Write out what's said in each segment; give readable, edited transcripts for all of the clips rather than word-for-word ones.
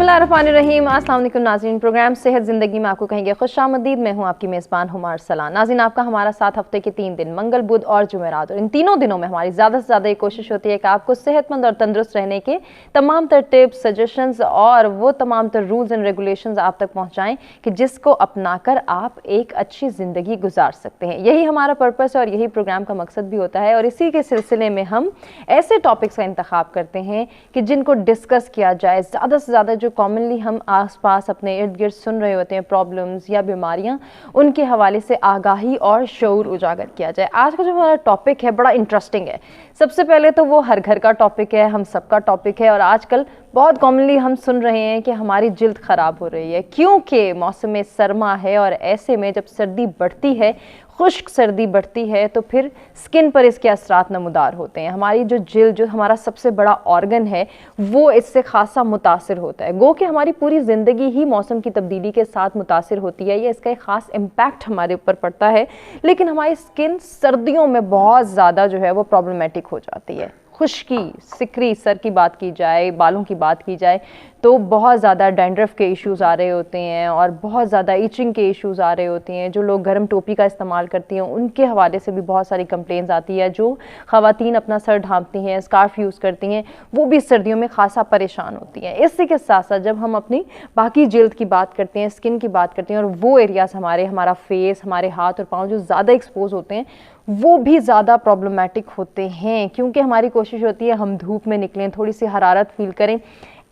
बिस्मिल्लाहिर्रहमानिर्रहीम। अस्सलाम वालेकुम नाज़रीन, प्रोग्राम सेहत ज़िंदगी में आपको कहेंगे खुशामदीद। मैं हूँ आपकी मेज़बान हुमार सलान। नाज़रीन, आपका हमारा साथ हफ्ते के 3 दिन मंगल, बुध और जुमेरात, और इन तीनों दिनों में हमारी ज़्यादा से ज़्यादा ये कोशिश होती है कि आपको सेहतमंद और तंदुरुस्त रहने के तमाम तर टिप्स, सजेशंस और वो तमाम तर रूल्स एंड रेगुलेशंस आप तक पहुँचाएँ कि जिसको अपनाकर आप एक अच्छी ज़िंदगी गुजार सकते हैं। यही हमारा पर्पस और यही प्रोग्राम का मकसद भी होता है। और इसी के सिलसिले में हम ऐसे टॉपिक्स का इंतखाब करते हैं कि जिनको डिस्कस किया जाए, ज़्यादा से ज़्यादा जो कॉमनली हम आसपास अपने इर्द गिर्द सुन रहे होते हैं, प्रॉब्लम्स या बीमारियां, उनके हवाले से आगाही और शऊर उजागर किया जाए। आज का जो हमारा टॉपिक है बड़ा इंटरेस्टिंग है। सबसे पहले तो वो हर घर का टॉपिक है, हम सबका टॉपिक है। और आजकल बहुत कॉमनली हम सुन रहे हैं कि हमारी जिल्द ख़राब हो रही है क्योंकि मौसम सरमा है, और ऐसे में जब सर्दी बढ़ती है, खुश्क सर्दी बढ़ती है, तो फिर स्किन पर इसके असरात नमूदार होते हैं। हमारी जो जिल्द, जो हमारा सबसे बड़ा ऑर्गन है, वो इससे खासा मुतासिर होता है। गो कि हमारी पूरी ज़िंदगी ही मौसम की तब्दीली के साथ मुतासिर होती है, या इसका एक ख़ास इम्पैक्ट हमारे ऊपर पड़ता है। लेकिन हमारी स्किन सर्दियों में बहुत ज़्यादा जो है वो प्रॉब्लमेटिक हो जाती है। खुश्की, सिकरी सर की बात की जाए, बालों की बात की जाए, तो बहुत ज़्यादा डैंड्रफ के इश्यूज़ आ रहे होते हैं और बहुत ज़्यादा इचिंग के इश्यूज़ आ रहे होते हैं। जो लोग गर्म टोपी का इस्तेमाल करती हैं, उनके हवाले से भी बहुत सारी कंप्लेंट्स आती है। जो ख़वातीन अपना सर ढांपती हैं, स्कार्फ यूज़ करती हैं, वो भी सर्दियों में खासा परेशान होती हैं। इसी के साथ साथ जब हम अपनी बाकी जिल्द की बात करते हैं, स्किन की बात करते हैं, और वो एरियाज़ हमारा फेस, हमारे हाथ और पाँव जो ज़्यादा एक्सपोज होते हैं, वो भी ज़्यादा प्रॉब्लमेटिक होते हैं। क्योंकि हमारी कोशिश होती है हम धूप में निकलें, थोड़ी सी हरारत फील करें।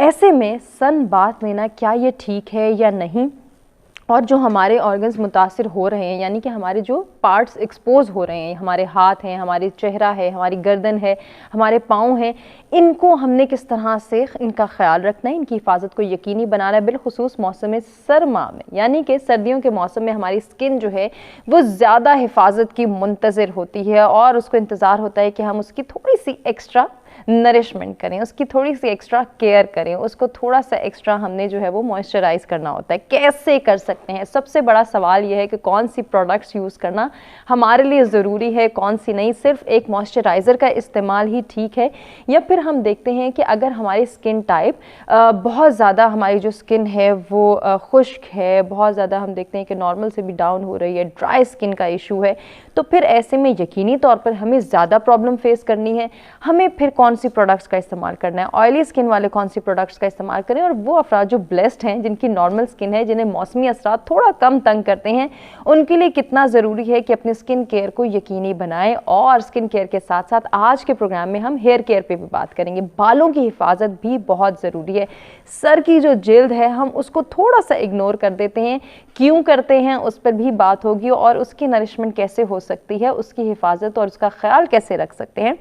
ऐसे में सन बाथ लेना क्या ये ठीक है या नहीं, और जो हमारे ऑर्गन्स मुतासिर हो रहे हैं, यानी कि हमारे जो पार्ट्स एक्सपोज हो रहे हैं, हमारे हाथ हैं, हमारे चेहरा है, हमारी गर्दन है, हमारे पाँव हैं, इनको हमने किस तरह से इनका ख्याल रखना है, इनकी हिफाजत को यकीनी बनाना है। बिलखुसूस मौसम सरमा में, यानी कि सर्दियों के मौसम में हमारी स्किन जो है वो ज़्यादा हिफाजत की मुंतज़िर होती है, और उसको इंतज़ार होता है कि हम उसकी थोड़ी सी एक्स्ट्रा नरिशमेंट करें, उसकी थोड़ी सी एक्स्ट्रा केयर करें, उसको थोड़ा सा एक्स्ट्रा हमने जो है वो मॉइस्चराइज करना होता है। कैसे कर सकते हैं? सबसे बड़ा सवाल यह है कि कौन सी प्रोडक्ट्स यूज़ करना हमारे लिए ज़रूरी है, कौन सी नहीं। सिर्फ एक मॉइस्चराइज़र का इस्तेमाल ही ठीक है, या फिर हम देखते हैं कि अगर हमारी स्किन टाइप बहुत ज़्यादा, हमारी जो स्किन है वो खुश्क है, बहुत ज़्यादा हम देखते हैं कि नॉर्मल से भी डाउन हो रही है, ड्राई स्किन का इशू है, तो फिर ऐसे में यकीनी तौर पर हमें ज़्यादा प्रॉब्लम फेस करनी है। हमें फिर कौन सी प्रोडक्ट्स का इस्तेमाल करना है, ऑयली स्किन वाले कौन सी प्रोडक्ट्स का इस्तेमाल करें, और वो अफराद जो ब्लेस्ड हैं, जिनकी नॉर्मल स्किन है, जिन्हें मौसमी असरात थोड़ा कम तंग करते हैं, उनके लिए कितना ज़रूरी है कि अपनी स्किन केयर को यकीनी बनाएं। और स्किन केयर के साथ साथ आज के प्रोग्राम में हम हेयर केयर पे भी बात करेंगे। बालों की हिफाजत भी बहुत ज़रूरी है। सर की जो जिल्द है, हम उसको थोड़ा सा इग्नोर कर देते हैं, क्यों करते हैं उस पर भी बात होगी, और उसकी नरिशमेंट कैसे हो सकती है, उसकी हिफाजत और उसका ख्याल कैसे रख सकते हैं,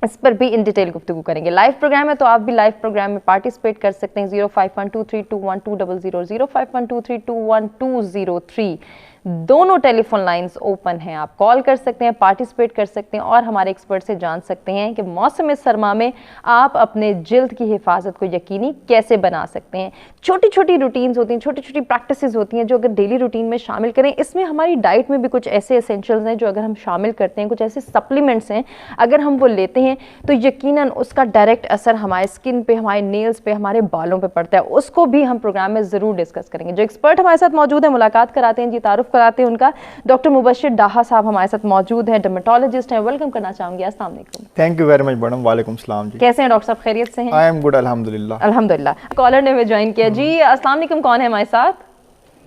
इस पर भी इन डिटेल गुफ्तगू करेंगे। लाइव प्रोग्राम है तो आप भी लाइव प्रोग्राम में पार्टिसिपेट कर सकते हैं। 0512321200, 0512321203 दोनों टेलीफोन लाइंस ओपन हैं। आप कॉल कर सकते हैं, पार्टिसिपेट कर सकते हैं, और हमारे एक्सपर्ट से जान सकते हैं कि मौसम सरमा में आप अपने जिल्द की हिफाजत को यकीनी कैसे बना सकते हैं। छोटी छोटी रूटीन्स होती हैं, छोटी छोटी प्रैक्टिसेस होती हैं, जो अगर डेली रूटीन में शामिल करें। इसमें हमारी डाइट में भी कुछ ऐसे एसेंशियल्स हैं जो अगर हम शामिल करते हैं, कुछ ऐसे सप्लीमेंट्स हैं, अगर हम वो लेते हैं तो यकीनन उसका डायरेक्ट असर हमारे स्किन पे, हमारे नेल्स पे, हमारे बालों पे पड़ता है। उसको भी हम प्रोग्राम में ज़रूर डिस्कस करेंगे। जो एक्सपर्ट हमारे साथ मौजूद है, मुलाकात कराते हैं जी, तारुफ कराते हैं उनका। डॉक्टर मुबशिर डाहा साहब हमारे साथ मौजूद है, डर्मेटोलॉजिस्ट हैं। वेलकम करना चाहूँगी। अस्सलाम वालेकुम। Thank you very much madam. वालेकुम सलाम जी। कैसे हैं डॉक्टर साहब? खैरियत से हैं? आई एम गुड, अल्हम्दुलिल्लाह। अल्हम्दुलिल्लाह। कॉलर ने हमें ज्वाइन किया जी। अस्सलाम वालेकुम, कौन है हमारे साथ?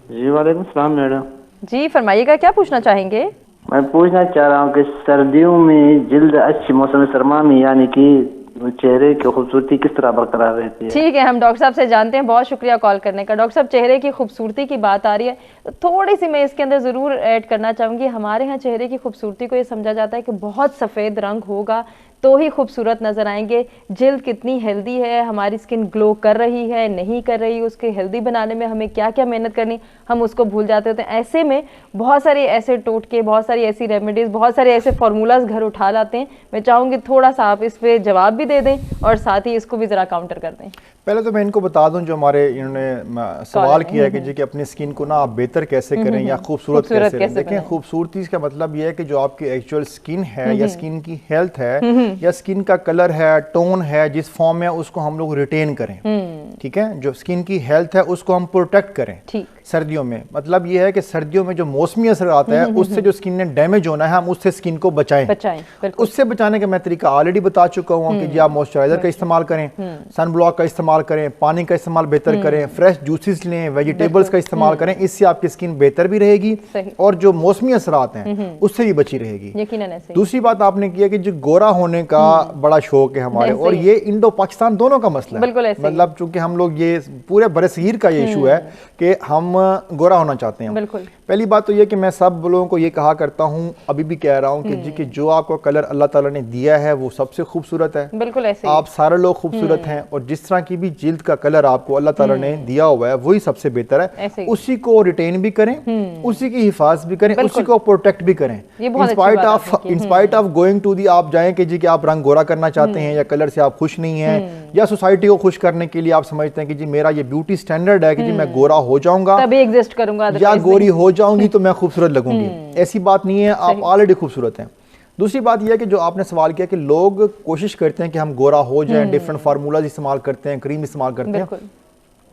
जी वालेकुम सलाम मैडम। जी फरमाइएगा, क्या पूछना चाहेंगे? मैं पूछना चाह रहा हूँ कि सर्दियों में जिल्द अच्छी, मौसम सरमा में यानी कि चेहरे की खूबसूरती किस तरह बरकरार रहती है? ठीक है, हम डॉक्टर साहब से जानते हैं। बहुत शुक्रिया कॉल करने का। डॉक्टर साहब, चेहरे की खूबसूरती की बात आ रही है तो थोड़ी सी मैं इसके अंदर ज़रूर ऐड करना चाहूँगी। हमारे यहाँ चेहरे की खूबसूरती को ये समझा जाता है कि बहुत सफ़ेद रंग होगा तो ही खूबसूरत नज़र आएंगे। जिल्द कितनी हेल्दी है, हमारी स्किन ग्लो कर रही है नहीं कर रही, उसके हेल्दी बनाने में हमें क्या क्या मेहनत करनी, हम उसको भूल जाते होते हैं। ऐसे में बहुत सारे ऐसे टोटके, बहुत सारी ऐसी रेमेडीज़, बहुत सारे ऐसे फार्मूलाज घर उठा लाते हैं। मैं चाहूँगी थोड़ा सा आप इस पर जवाब भी दे दें और साथ ही इसको भी ज़रा काउंटर कर दें। पहले तो मैं इनको बता दूं, जो हमारे इन्होंने सवाल किया है कि जी कि अपनी स्किन को ना आप बेहतर कैसे करें या खूबसूरत कैसे करें। देखें, खूबसूरती का मतलब ये है कि जो आपकी एक्चुअल स्किन है या स्किन की हेल्थ है या स्किन का कलर है, टोन है, जिस फॉर्म में उसको हम लोग रिटेन करें। ठीक है, जो स्किन की हेल्थ है उसको हम प्रोटेक्ट करें। ठीक। सर्दियों में मतलब ये है कि सर्दियों में जो मौसमी असर आता है उससे जो स्किन ने डैमेज होना है हम उससे स्किन को बचाएं। उससे बचाने का मैं तरीका ऑलरेडी बता चुका हूँ कि जी आप मॉइस्चराइजर का इस्तेमाल करें, सन ब्लॉक का इस्तेमाल करें, पानी का इस्तेमाल बेहतर करें, फ्रेश जूसेस लें, वेजिटेबल्स का इस्तेमाल करें। इससे आपकी स्किन बेहतर भी रहेगी और जो मौसमी असरात हैं उससे भी बची रहेगी। दूसरी बात आपने की है कि जो गोरा होने का बड़ा शौक है हमारे, और ये इंडो पाकिस्तान दोनों का मसला है। मतलब चूंकि हम लोग ये पूरे बरसगीर का ये इशू है कि हम गोरा होना चाहते हैं। पहली बात तो ये कि मैं सब लोगों को ये कहा करता हूँ, अभी भी कह रहा हूँ कि जी कि जो आपको कलर अल्लाह ताला ने दिया है वो सबसे खूबसूरत है। बिल्कुल ऐसे आप सारे लोग खूबसूरत हैं और जिस तरह की भी जिल्द का कलर आपको अल्लाह ताला ने दिया हुआ है वही सबसे बेहतर है। उसी को रिटेन भी करें, उसी की हिफाजत भी करें, उसी को प्रोटेक्ट भी करें। In spite of going to the आप जाएं कि जी कि आप रंग गोरा करना चाहते हैं या कलर से आप खुश नहीं हैं या सोसाइटी को खुश करने के लिए आप समझते हैं कि जी मेरा ये ब्यूटी स्टैंडर्ड है कि जी मैं गोरा हो जाऊंगा तभी एग्जिस्ट करूंगा या गोरी हो जाऊंगी तो मैं खूबसूरत लगूंगी। ऐसी बात नहीं है, आप ऑलरेडी खूबसूरत हैं। दूसरी बात यह है कि जो आपने सवाल किया कि लोग कोशिश करते हैं कि हम गोरा हो जाएं, डिफरेंट फार्मूलाज इस्तेमाल करते हैं, क्रीम इस्तेमाल करते हैं।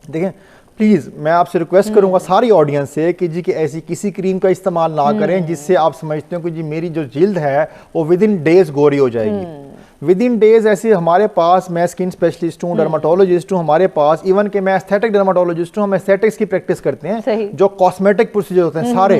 देखें प्लीज मैं आपसे रिक्वेस्ट करूंगा सारी ऑडियंस से कि जी कि ऐसी किसी क्रीम का इस्तेमाल ना करें जिससे आप समझते हो कि जी मेरी जो जिल्द है वो विद इन डेज गोरी हो जाएगी। विद इन डेज ऐसे हमारे पास, मैं स्किन स्पेशलिस्ट हूँ, डर्माटोलॉजिस्ट हूँ, हमारे पास इवन कि मैं एस्थेटिक डर्माटोलॉजिस्ट हूँ, हम एस्थेटिक्स की प्रैक्टिस करते हैं। जो कॉस्मेटिक प्रोसीजर होते हैं सारे,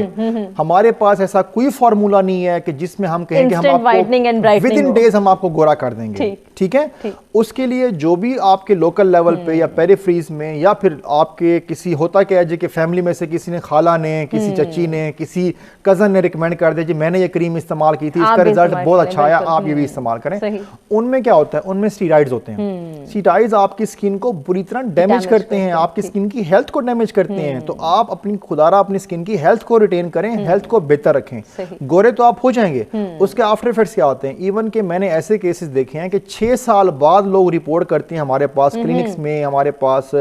हमारे पास ऐसा कोई फार्मूला नहीं है कि जिसमें हम कहें कि हम आपको विद इन डेज हम आपको गोरा कर देंगे। ठीक है, उसके लिए जो भी आपके लोकल लेवल पे या पेरिफ्रीज में या फिर आपके किसी होता क्या है जी कि फैमिली में से किसी ने, खाला ने, किसी चची ने, किसी कजन ने रिकमेंड कर दिया जी मैंने ये क्रीम इस्तेमाल की थी, इसका रिजल्ट बहुत अच्छा आया, आप ये भी इस्तेमाल करें। उनमें क्या होता है, उनमें स्टीरॉइड्स होते हैं। स्टीरॉइड्स आपकी स्किन को बुरी तरह डैमेज करते हैं, आपकी स्किन की हेल्थ को डैमेज करते हैं। तो आप अपनी खुदारा अपनी स्किन की हेल्थ को रिटेन करें, हेल्थ को बेहतर रखें। गोरे तो आप हो जाएंगे, उसके आफ्टर इफेक्ट्स क्या होते हैं? इवन के मैंने ऐसे केसेस देखे हैं कि 6 साल बाद लोग रिपोर्ट करते हैं हमारे पास क्लिनिक्स में, हमारे पास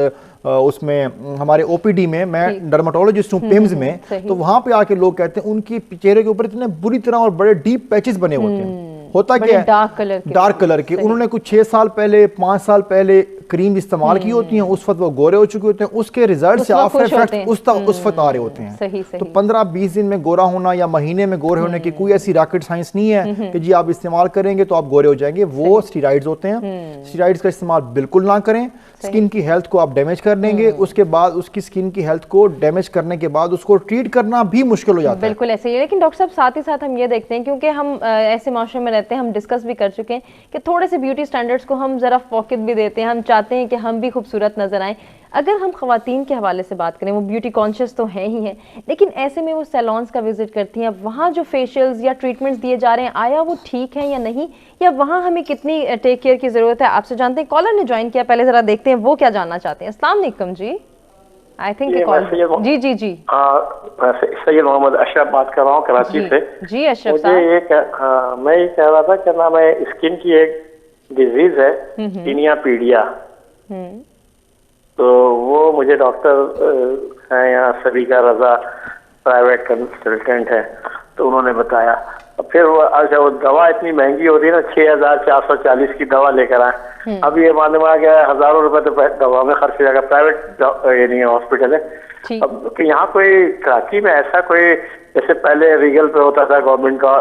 उसमें हमारे ओपीडी में, मैं डर्माटोलॉजिस्ट हूँ पिम्स में, तो वहां पे आके लोग कहते हैं उनकी चेहरे के ऊपर इतने बुरी तरह और बड़े डीप पैचेस बने होते हैं। होता क्या है, डार्क कलर के उन्होंने कुछ 6 साल पहले 5 साल पहले क्रीम इस्तेमाल की होती हैं, उस वक्त वो गोरे हो चुके होते हैं, उसके रिजल्ट से आफ्टर इफेक्ट उस वक्त आ रहे होते हैं। तो 15-20 दिन में गोरा होना या महीने में गोरे होने की कोई ऐसी रॉकेट साइंस नहीं है कि जी आप इस्तेमाल करेंगे तो आप गोरे हो जाएंगे। वो स्टीरॉइड्स होते हैं, स्टीरॉइड्स का इस्तेमाल बिल्कुल ना करें। स्किन की हेल्थ को आप डैमेज कर देंगे, उसके बाद उसकी स्किन की हेल्थ को डैमेज करने के बाद उसको ट्रीट करना भी मुश्किल हो जाता है। बिल्कुल ऐसे ही। लेकिन डॉक्टर साहब साथ ही साथ हम ये देखते हैं, क्योंकि हम ऐसे माशरे में रहते हैं, हम डिस्कस भी कर चुके हैं कि थोड़े से ब्यूटी स्टैंडर्ड्स को हम जरा फोकस भी देते हैं, हम चाहते हैं कि हम भी खूबसूरत नजर आएं। अगर हम खवातीन के हवाले से बात करें, वो ब्यूटी कॉन्शियस तो हैं ही हैं, लेकिन ऐसे में वो सैलॉन्स का विजिट करती हैं, वहाँ जो फेशियल्स या ट्रीटमेंट्स दिए जा रहे हैं आया वो ठीक है या नहीं, या वहाँ हमें कितनी टेक केयर की ज़रूरत है? आपसे जानते हैं, कॉलर ने ज्वाइन किया, पहले ज़रा देखते हैं वो क्या जानना चाहते हैं। अस्सलाम वालेकुम जी। आई थिंक जी सैयद मोहम्मद अशरफ बात कर रहा हूँ कराची से। जी अशरफ साहब, मैं ये कह रहा था कि ना, मैं स्किन की एक डिजीज है टीनिया पीडिया, तो वो मुझे डॉक्टर हैं यहाँ सरीका रजा प्राइवेट कंसल्टेंट है, तो उन्होंने बताया। फिर वो अच्छा, वो दवा इतनी महंगी होती है ना, 6440 की दवा लेकर आए। अब ये मालूम आ गया हजारों रुपए तो दवा में खर्च हो जाएगा, प्राइवेट यानी हॉस्पिटल है। अब यहाँ कोई कराची में ऐसा कोई, जैसे पहले रीगल पे होता था गवर्नमेंट का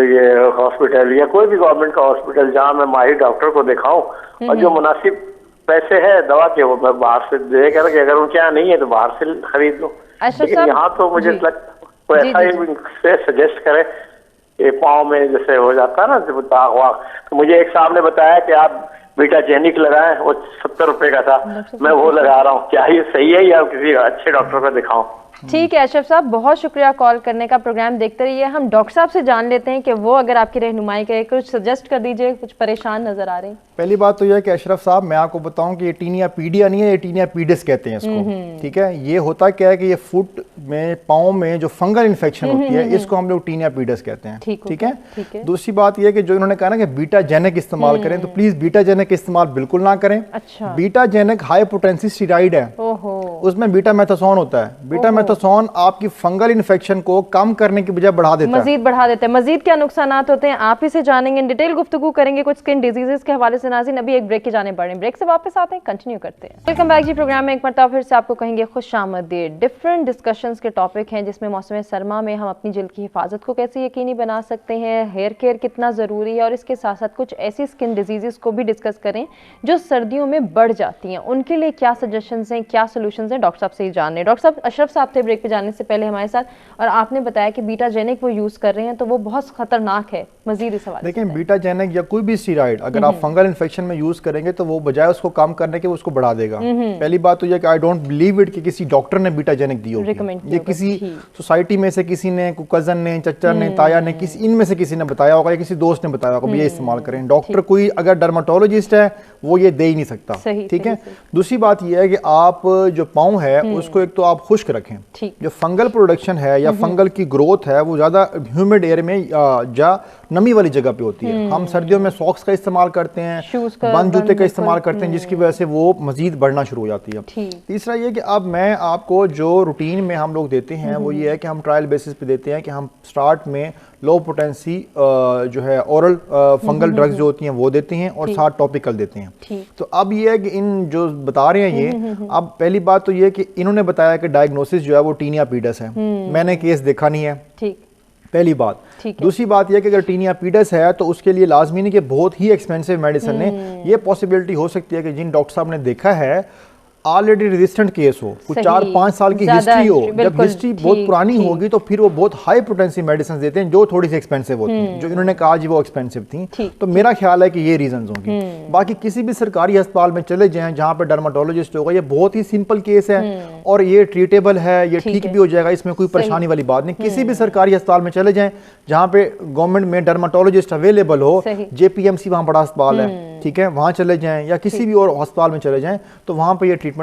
ये हॉस्पिटल या कोई भी गवर्नमेंट का हॉस्पिटल, जहाँ मैं माहिर डॉक्टर को दिखाऊं और जो मुनासिब पैसे है दवा के वो मैं बाहर से दे कर, अगर उनके यहाँ नहीं है तो बाहर से खरीद लूं। लेकिन यहाँ तो मुझे कोई ऐसा ही सजेस्ट करे कि पाँव में जैसे हो जाता है ना दाग वाग, तो मुझे एक साहब ने बताया कि आप बीटाजेनिक लगाएं, वो 70 रुपए का था, मैं वो लगा रहा हूँ। क्या ये सही है या किसी अच्छे डॉक्टर को दिखाऊं? ठीक है अशरफ साहब, बहुत शुक्रिया कॉल करने का। प्रोग्राम देखते रहिए। हम डॉक्टर साहब से जान लेते हैं कि वो अगर आपकी रहनुमाई करें, कुछ सजेस्ट कर दीजिए, कुछ परेशान नजर आ रहे हैं। पहली बात तो यह है कि अशरफ साहब मैं आपको बताऊं कि ये टीनिया पीडिया नहीं है, ये टीनिया पीडिस कहते हैं इसको। ठीक है, ये होता क्या है कि ये फुट में, पाँव में जो फंगल इन्फेक्शन होती है इसको हम लोग टीनिया पीडिस कहते हैं। ठीक है। दूसरी बात यह है कि जो इन्होंने कहा ना कि बीटाजेनिक इस्तेमाल करें, तो प्लीज बीटाजेनिक इस्तेमाल बिल्कुल ना करें। बीटाजेनिक हाई पोटेंसी स्टीरॉइड है, उसमें बीटा मेथासोन होता है। बीटा मेथासोन आपकी फंगल इन्फेक्शन को कम करने की बजाय बढ़ा देता है, मजीद बढ़ा देता है। मजीद क्या नुकसान होते हैं आप ही से जानेंगे, डिटेल गुफ्तगू करेंगे कुछ स्किन डिजीजेस के हवाले से। नाज़रीन अभी एक ब्रेक के जाने पड़ रहे हैं, ब्रेक से वापस आते हैं, कंटिन्यू करते हैं। वेलकम बैक जी, प्रोग्राम में एक मरतबा फिर से आपको कहेंगे खुशामदीद। डिफरेंट डिस्कशंस के टॉपिक हैं जिसमें मौसम सरमा में हम अपनी जिल्द की हिफाजत को कैसे यकीनी बना सकते हैं, हेयर केयर कितना ज़रूरी है, और इसके साथ साथ कुछ ऐसी स्किन डिजीज़ को भी डिस्कस करें जो सर्दियों में बढ़ जाती हैं, उनके लिए क्या सजेशंस हैं, क्या सोल्यूशंस हैं, डॉक्टर साहब से ही जान रहे हैं। डॉक्टर साहब, अशरफ साहब थे ब्रेक पे जाने से पहले हमारे साथ, और आपने बताया कि बीटाजेनिक वो यूज़ कर रहे हैं तो वो बहुत खतरनाक है। मजीद इस हवाले से देखें, बीटाजेनिक या कोई भी स्टीरॉइड अगर आप फंगल इन्फेक्शन में यूज करेंगे तो वो बजाय उसको कम करने के उसको बढ़ा देगा। पहली बात तो ये कि आई डोंट बिलीव इट कि किसी डॉक्टर ने बीटाजेनिक दी होगी। ये किसी सोसाइटी में से किसी ने, कजन ने, चचा ने, ताया ने, किसी इनमें से किसी ने बताया होगा या किसी दोस्त ने बताया होगा ये इस्तेमाल करें। डॉक्टर कोई अगर डर्माटोलॉजिस्ट है वो ये दे ही नहीं सकता, ठीक है। दूसरी बात ये है कि आप जो पाँव है उसको एक तो आप खुश्क रखें। जो फंगल प्रोडक्शन है या फंगल की ग्रोथ है वो ज्यादा ह्यूमिड एयर में या नमी वाली जगह पे होती है। हम सर्दियों में सॉक्स का इस्तेमाल करते हैं, बंद जूते का इस्तेमाल करते हैं, जिसकी वजह से वो मजीद बढ़ना शुरू हो जाती है। तीसरा ये कि अब मैं आपको जो रूटीन में हम लोग देते हैं वो ये है कि हम ट्रायल बेसिस पे देते हैं कि हम स्टार्ट में लो पोटेंसी जो है ओरल फंगल ड्रग्स जो होती हैं वो देते हैं और साथ टॉपिकल देते हैं। तो अब ये है कि इन जो बता रहे हैं ये, अब पहली बात तो ये कि इन्होंने बताया कि डायग्नोसिस जो है वो टीनिया पीडस है। मैंने केस देखा नहीं है, पहली बात। दूसरी बात यह कि अगर टीनिया पीडस है तो उसके लिए लाजमी नहीं कि बहुत ही एक्सपेंसिव मेडिसिन है। ये पॉसिबिलिटी हो सकती है कि जिन डॉक्टर साहब ने देखा है ऑलरेडी रेजिस्टेंट केस हो, कुछ 4-5 साल की हिस्ट्री हो। जब हिस्ट्री बहुत पुरानी होगी तो फिर वो बहुत हाई पोटेंसी मेडिसिन देते हैं जो थोड़ी सी एक्सपेंसिव होती हैं, जो इन्होंने कहा जी वो एक्सपेंसिव थी। तो मेरा ख्याल है कि ये रीजंस होंगी। बाकी किसी भी सरकारी अस्पताल में चले जाएं जहां पे डर्माटोलॉजिस्ट होगा, ये बहुत ही सिंपल केस है और ये ट्रीटेबल है, ये ठीक भी हो जाएगा, इसमें कोई परेशानी वाली बात नहीं। किसी भी सरकारी अस्पताल में चले जाएं जहां पे गवर्नमेंट में डर्माटोलॉजिस्ट अवेलेबल हो, JPMC वहां बड़ा अस्पताल है, ठीक है, वहां चले जाएं या किसी भी और अस्पताल में चले जाएं तो वहां पे ये ट्रीटमेंट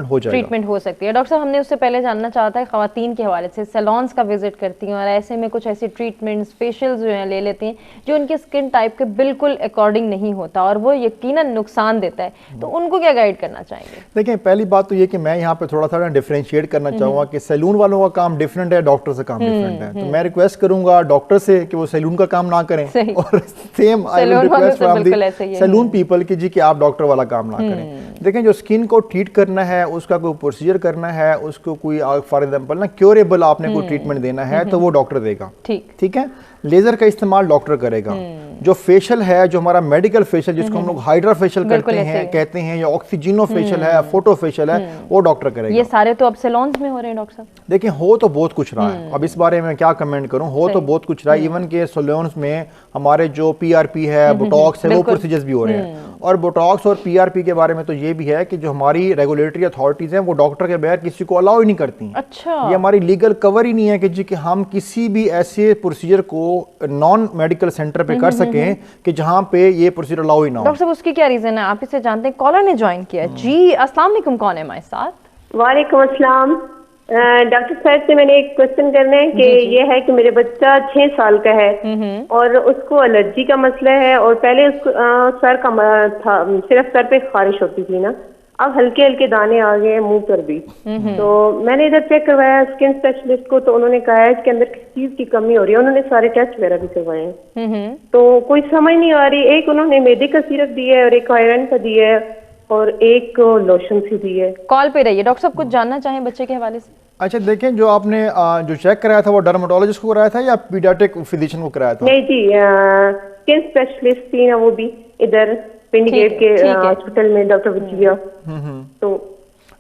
हो सकती है। डॉक्टर साहब, हमने उससे पहले जानना चाहता है खवातीन के हवाले से, सैलून्स का विजिट करती हैं और ऐसे में कुछ ऐसी ट्रीटमेंट्स, फेशियल्स जो हैं ले लेती हैं जो उनके स्किन टाइप के बिल्कुल अकॉर्डिंग नहीं होता और वो यकीनन नुकसान देता है, तो उनको क्या गाइड करना चाहेंगे? देखिए, पहली बात तो ये कि मैं यहाँ पे थोड़ा सा डिफरेंशिएट करना चाहूँगा कि सैलून वालों का काम डिफरेंट है, डॉक्टर से काम डिफरेंट है। तो मैं रिक्वेस्ट करूंगा डॉक्टर से कि वो सैलून का काम ना करें और same I will request from the salon people कि जी कि आप डॉक्टर वाला काम ना करें। देखें, जो स्किन को ट्रीट करना है, उसका कोई प्रोसीजर करना है, उसको कोई फॉर एग्जांपल ना क्योरेबल आपने कोई ट्रीटमेंट देना है तो वो डॉक्टर देगा, ठीक है। लेजर का इस्तेमाल डॉक्टर करेगा। जो फेशियल है, जो हमारा मेडिकल फेशियल जिसको हम लोग हाइड्रा फेशियल कहते हैं या ऑक्सीजिनो फेशियल है, फोटो फेशियल है, वो डॉक्टर करेगा। ये सारे तो अब सैलून्स में हो रहे हैं डॉक्टर साहब। देखिए, हो तो बहुत कुछ रहा है, अब इस बारे में क्या कमेंट करूं, हो तो बहुत कुछ रहा है। इवन के सैलून्स में हमारे जो PRP है, बोटॉक्स है, वो प्रोसीजर्स भी हो रहे हैं। और बोटॉक्स और PRP के बारे में तो ये भी है कि जो हमारी रेगुलेटरी अथॉरिटीज हैं वो डॉक्टर के बगैर किसी को अलाउ ही नहीं करती। अच्छा, ये हमारी लीगल कवर ही नहीं है कि जी कि हम किसी भी ऐसे प्रोसीजर को नॉन मेडिकल सेंटर पे कर सकें कि जहां पे ये प्रोसीजर अलाउ ही ना हो। डॉक्टर साहब, उसकी क्या रीजन है? आप इसे जानते हैं। कॉलर ने ज्वाइन किया जी। अस्सलाम वालेकुम, कौन है हमारे साथ? वालेकुम अस्सलाम। डॉक्टर साहब से मैंने एक क्वेश्चन करना है कि ये है कि मेरे बच्चा 6 साल का है और उसको एलर्जी का मसला है और पहले उसको सर का था, सिर्फ सर पे खारिश होती थी ना, अब हल्के हल्के दाने आ गए मुंह पर भी। तो मैंने इधर चेक करवाया स्किन स्पेशलिस्ट को, तो उन्होंने कहा है इसके अंदर किस चीज की कमी हो रही है। उन्होंने सारे टेस्ट वगैरह भी करवाए हैं तो कोई समझ नहीं आ रही। एक उन्होंने मैदे का सिरप दिया है और एक आयरन का दिया है और एक लोशन सी दी है। कॉल पे रहिए डॉक्टर साहब, कुछ जानना चाहें बच्चे के हवाले से? अच्छा, देखें, जो आपने जो चेक कराया था वो डर्माटोलॉजिस्ट को कराया था या पीडियाट्रिक फिजिशियन को कराया था? नहीं जी, स्किन स्पेशलिस्ट थी ना वो भी इधर पिंडीगेट के हॉस्पिटल में, डॉक्टर विजया।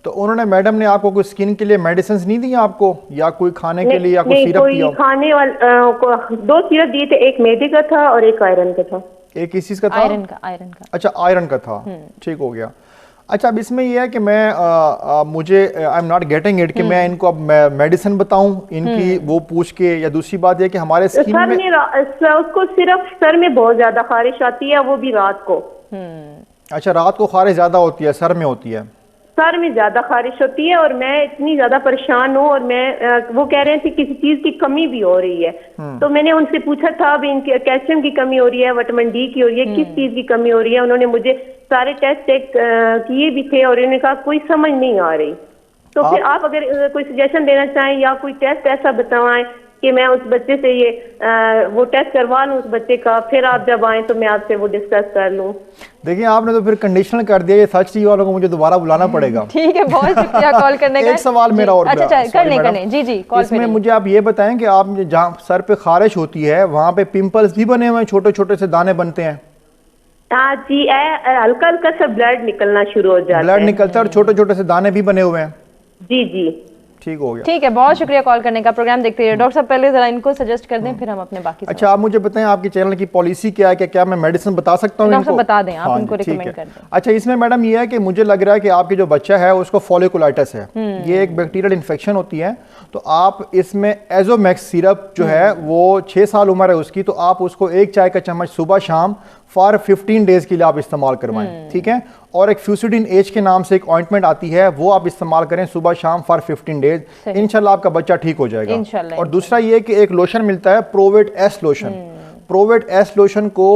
तो उन्होंने, मैडम ने आपको कोई स्किन के लिए मेडिसिन नहीं दी आपको या कोई खाने के लिए या कोई सिरप दिया? खाने वाला 2 सिरप दिए थे, एक मैदे का था और एक आयरन का था। एक किस चीज का था? आयरन का। अच्छा, आयरन का था, ठीक हो गया। अच्छा, अब इसमें यह है कि मैं मुझे I am not getting it कि मैं इनको अब मेडिसिन बताऊं इनकी वो पूछ के, या दूसरी बात यह कि हमारे स्किन में उसको सिर्फ सर में बहुत ज्यादा खारिश आती है, वो भी रात को। अच्छा, रात को खारिश ज्यादा होती है, सर में होती है? सर में ज्यादा खारिश होती है और मैं इतनी ज्यादा परेशान हूँ और मैं वो कह रहे थे किसी चीज की कमी भी हो रही है। तो मैंने उनसे पूछा था अभी इनके कैल्शियम की कमी हो रही है, विटामिन डी की हो रही है, किस चीज की कमी हो रही है। उन्होंने मुझे सारे टेस्ट चेक किए भी थे और इन्होंने कहा कोई समझ नहीं आ रही। तो फिर आप अगर कोई सजेशन देना चाहें या कोई टेस्ट ऐसा बताएं कि मैं उस बच्चे से ये वो टेस्ट करवा लूं उस बच्चे का, फिर आप जब आए तो मैं आपसे वो डिस्कस कर लूं। देखिए आपने तो फिर कंडीशनल कर दिया, ये सच टीवी वालों को मुझे दोबारा बुलाना पड़ेगा। ठीक है, बहुत शुक्रिया कॉल करने का। एक सवाल मेरा और, अच्छा करने जी कॉल इसमें मुझे आप ये बताएं कि आप जहाँ सर पे खारिश होती है वहाँ पे पिंपल्स भी बने हुए हैं, छोटे छोटे से दाने बनते हैं? हाँ जी, हल्का हल्का सा ब्लड निकलना शुरू हो जाता है। ब्लड निकलता है और छोटे छोटे से दाने भी बने हुए हैं? जी जी ठीक हो गया। ठीक है, बहुत शुक्रिया कॉल करने का। प्रोग्राम देखते रहिए। डॉक्टर साहब पहले जरा इनको सजेस्ट कर दें, फिर हम अपने बाकी। अच्छा आप मुझे बताएं आपके चैनल की पॉलिसी क्या है, क्या मैं मेडिसिन बता सकता हूँ? डॉक्टर साहब बता दें, आप हाँ उनको ठीक रिकमेंड कर है। दें। अच्छा इसमें मैडम ये है कि मुझे लग रहा है कि आपके जो बच्चा है उसको फॉलिकुलाइटिस है, ये एक बैक्टीरियल इन्फेक्शन होती है। तो आप इसमें एजोमैक्स सिरप जो है वो 6 साल उम्र है उसकी, तो आप उसको 1 चाय का चम्मच सुबह शाम फॉर 15 डेज के लिए आप इस्तेमाल करवाएं, ठीक है। और एक फ्यूसिडिन एज के नाम से एक ऑइंटमेंट आती है, वो आप इस्तेमाल करें सुबह शाम फॉर 15 डेज, इंशाल्लाह आपका बच्चा ठीक हो जाएगा। और दूसरा ये कि एक लोशन मिलता है probate S lotion. Probate S lotion को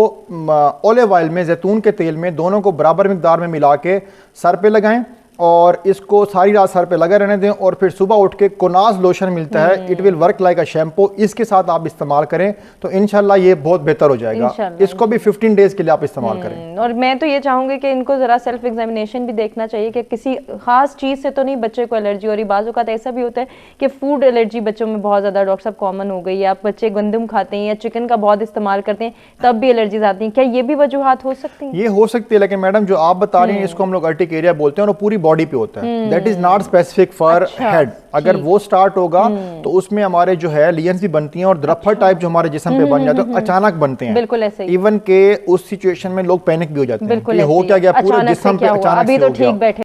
ऑलिव ऑयल में, जैतून के तेल में, दोनों को बराबर मिकदार में मिला के सर पे लगाएं और इसको सारी रात सर पे लगा रहने दें। और फिर सुबह उठ के कोनाज लोशन मिलता है, it will work like a shampoo, इसके साथ आप इस्तेमाल करें तो इंशाल्लाह ये बहुत बेहतर हो जाएगा। इसको भी 15 डेज के लिए आप इस्तेमाल करें। और मैं तो ये चाहूंगी कि इनको जरा सेल्फ एग्जामिनेशन भी देखना चाहिए कि किसी खास चीज से तो नहीं बच्चे को एलर्जी हो रही। बाज़ औक़ात ऐसा भी होता है कि फूड एलर्जी बच्चों में बहुत ज्यादा डॉक्टर साहब कॉमन हो गई है। आप बच्चे गंदम खाते हैं या चिकन का बहुत इस्तेमाल करते हैं तब भी एलर्जीज आती हैं, क्या ये भी वजूहात हो सकती हैं? ये हो सकती है, लेकिन मैडम जो आप बता रही हैं इसको हम लोग अर्टिकेरिया बोलते हैं और वो पूरी बॉडी पे होता है। That is not specific for head. अगर वो स्टार्ट होगा तो उसमें हमारे जो है लियंस भी बनती हैं और द्रफर टाइप जो हमारे जिस्म पे बन जाते हैं अचानक बनते हैं। बिल्कुल ऐसे ही। इवन के उस सिचुएशन में लोग पैनिक भी हो जाते हैं, ये हो क्या गया, पूरे जिस्म पे अचानक अभी तो ठीक बैठे।